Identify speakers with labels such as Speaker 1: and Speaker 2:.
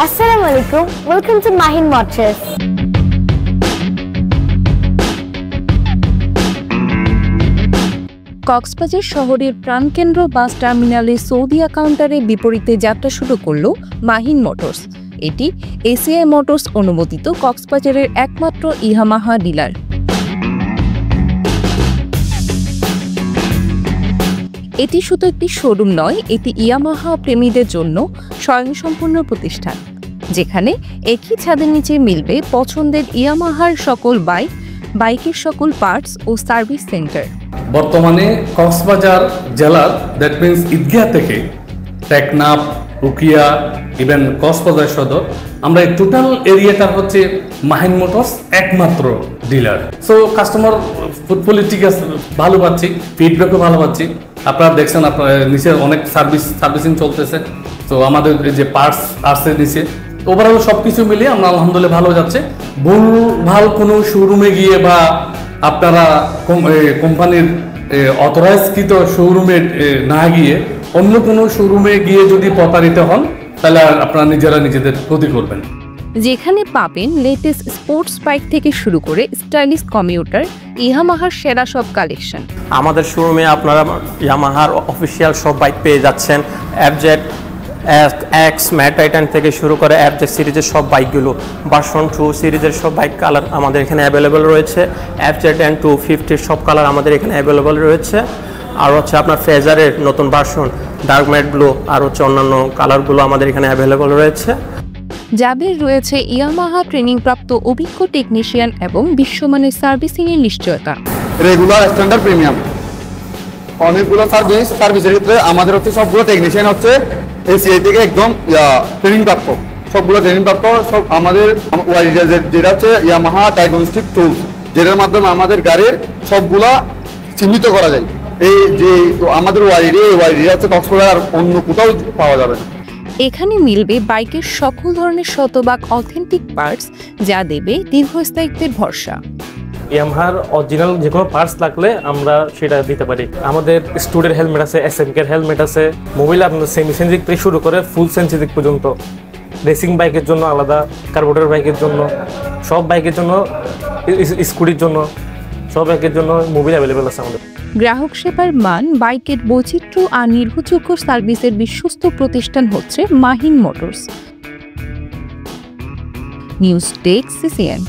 Speaker 1: Assalamu alaikum. Welcome to Mahin Motors.
Speaker 2: Cox's Bazar শহরের প্রাণকেন্দ্র বাস টার্মিনালে সৌদিয়া কাউন্টারের বিপরীতে যাত্রা শুরু করল মাহিন মোটরস। এটি এসিআই মোটরস অনুমোদিত কক্সবাজারের একমাত্র ইয়ামাহা ডিলার। এটি শুধু একটি শোরুম নয়, এটি ইয়ামাহা প্রেমীদের জন্য স্বয়ংসম্পূর্ণ প্রতিষ্ঠান, যেখানে একই ছাদের নিচে মিলবে পছন্দের ইয়ামাহার সকল বাইকের সকল পার্টস ও সার্ভিস সেন্টার।
Speaker 3: বর্তমানে কক্সবাজার জেলার দ্যাট মিনস ঈদগাহ থেকে টেকনাফ, উকিয়া, ইভেন কক্সবাজার সদর, আমরা এই টোটাল এরিয়াটার হচ্ছে মাহিন মোটরস একমাত্র ডিলার। সো কাস্টমার ফুটফলি ঠিক আছে, ভালো পাচ্ছি, ফিডব্যাকও ভালো পাচ্ছি। আপনারা দেখছেন, আপনার নিচে অনেক সার্ভিসিং চলতেছে। তো আমাদের যে পার্টস আসছে নিচে, ওভারঅল সব কিছু মিলিয়ে আমরা আলহামদুলিল্লাহ ভালো যাচ্ছে। ভুল কোনো শোরুমে গিয়ে বা আপনারা কোম্পানির অথরাইজকৃত শোরুমে না গিয়ে অন্য কোনো শোরুমে গিয়ে যদি প্রতারিত হন, তাহলে আপনারা নিজেদের ক্ষতি করবেন।
Speaker 2: যেখানে পাবেন লেটেস্ট স্পোর্টস বাইক থেকে শুরু করে স্টাইলিশ কমিউটার, ইয়ামাহার সেরা সব কালেকশন।
Speaker 4: আমাদের শোরুমে আপনারা ইয়ামাহার অফিসিয়াল সব বাইক পেয়ে যাচ্ছেন। এফজেড এক্স ম্যাট টাইটান থেকে শুরু করে এফজেড সিরিজের সব বাইকগুলো, ভার্সন 2 সিরিজের সব বাইক কালার আমাদের এখানে অ্যাভেলেবল রয়েছে। এফজেড এন্ড 250 সব কালার আমাদের এখানে অ্যাভেলেবল রয়েছে। আর হচ্ছে আপনার ফেজারের নতুন ভার্সন ডার্ক ম্যাট ব্লু আর হচ্ছে অন্যান্য কালারগুলো আমাদের এখানে অ্যাভেলেবল রয়েছে।
Speaker 2: যাদের রয়েছে ইয়ামাহা ট্রেনিং প্রাপ্ত অভিজ্ঞ টেকনিশিয়ান এবং বিশ্বমানের সার্ভিসিং এর নিশ্চয়তা।
Speaker 5: রেগুলার স্ট্যান্ডার্ড প্রিমিয়াম অনেকগুলো সার্ভিসের ক্ষেত্রে আমাদের হচ্ছে সবগুলো টেকনিশিয়ান হচ্ছে এসিআই থেকে একদম ট্রেনিং প্রাপ্ত, সবগুলো ট্রেনিং প্রাপ্ত। সব আমাদের যেটা হচ্ছে ইয়ামাহা ডায়াগনস্টিক টুলস, যেটার মাধ্যমে আমাদের গাড়ির সবগুলা চিহ্নিত করা যায়। এই যে আমাদের ওয়াইডি হচ্ছে কক্সবাজার আর অন্য কোথাও পাওয়া যাবে না।
Speaker 2: এখানে মিলবে বাইকের সকল ধরনের শতভাগ অথেন্টিক পার্টস, যা দেবে দীর্ঘস্থায়িত্বের ভরসা।
Speaker 6: ইয়ামাহার অরিজিনাল যে কোনো পার্টস লাগলে আমরা সেটা দিতে পারি। আমাদের স্টুডেন্ট হেলমেট আছে, এসএমকের হেলমেট আছে, মোবাইল আপনার সেমি সেন্সিক থেকে শুরু করে ফুল সেন্সিক পর্যন্ত, রেসিং বাইকের জন্য আলাদা, কার্বোরেটর বাইকের জন্য, সব বাইকের জন্য, স্কুটির জন্য, সব বাইকের জন্য মোবাইল অ্যাভেলেবেল আছে আমাদের।
Speaker 2: গ্রাহক সেবার মান, বাইকের বৈচিত্র্য আর নির্ভরযোগ্য সার্ভিসের বিশ্বস্ত প্রতিষ্ঠান হচ্ছে Mahin motors. News desk, CCN.